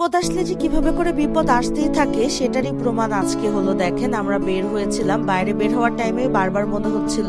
বিপদ আসলে যে কিভাবে করে বিপদ আসতেই থাকে সেটারই প্রমাণ আজকে হলো। দেখেন, আমরা বের হয়েছিলাম, বাইরে বের হওয়ার টাইমে বারবার মনে হচ্ছিল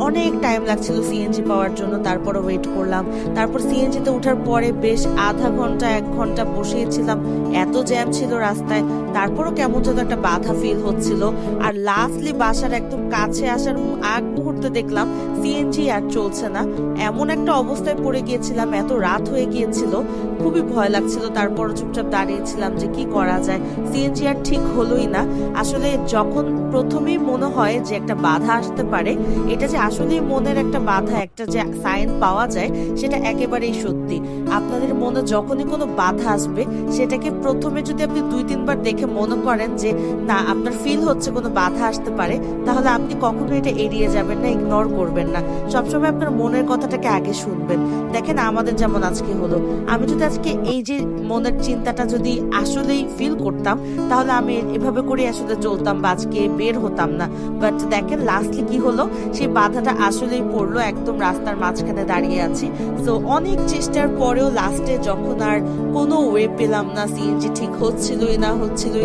অনেক টাইম লাগছিল সিএনজি পাওয়ার জন্য। তারপরে ওয়েট করলাম, তারপর সিএনজিতে ওঠার পরে বেশ আধা ঘন্টা 1 ঘন্টা বসেছিলাম, এত জ্যাম ছিল রাস্তায়। তারপরও কেমন যেন একটা বাধা ফিল হচ্ছিল। আর লাস্টলি বাসার একদম কাছে আসার আগ মুহূর্তে দেখলাম সিএনজি আর চলছে না। এমন একটা অবস্থায় পড়ে গিয়েছিলাম, এত রাত হয়ে গিয়েছিল, খুবই ভয় লাগছিল। তারপর চুপচাপ দাঁড়িয়েছিলাম যে কি করা যায়। সিএনজি আর ঠিক হলোই না। আসলে যখন প্রথমেই মনে হয় যে একটা বাধা আসতে পারে, এটা যে আসলেই মনের একটা বাধা, একটা যে সাইন পাওয়া যায়, সেটা একেবারেই সত্যি। আপনাদের মনে যখনই কোনো বাধা আসবে, সেটাকে প্রথমে যদি আপনি 2-3 বার দেখে মনে করেন যে না, আপনার ফিল হচ্ছে কোনো বাধা আসতে পারে, তাহলে আপনি কখনো এটা এড়িয়ে যাবেন না, ইগনোর করবেন না। সবসময় আপনার মনের কথাটাকে আগে শুনবেন। দেখেন, আমাদের যেমন আজকে হলো, আমি যদি আজকে এই যে মনের চিন্তাটা যদি আসলেই ফিল করতাম, তাহলে আমি এভাবে করে আসলে চলতাম বা আজকে বের হতাম না। বাট দেখেন লাস্টলি কি হলো, সেই বাধাটা আসলেই পড়লো, একদম রাস্তার মাঝখানে দাঁড়িয়ে আছি। তো অনেক চেষ্টার পরেও লাস্টে যখন আর কোনো ওয়ে পেলাম না, সিএনজি ঠিক হচ্ছিলই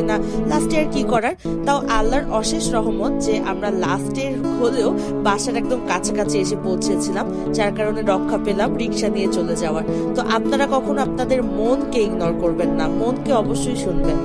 না, লাস্টে আর কি করার, তাও আল্লাহর অশেষ রহমত যে আমরা লাস্টের হলেও বাসার একদম কাছাকাছি এসে পৌঁছেছিলাম, যার কারণে রক্ষা পেলাম রিক্সা নিয়ে চলে যাওয়ার। তো আপনারা কখনো আপনাদের মনকে ইগনোর করবেন না, মনকে অবশ্যই শুনবেন।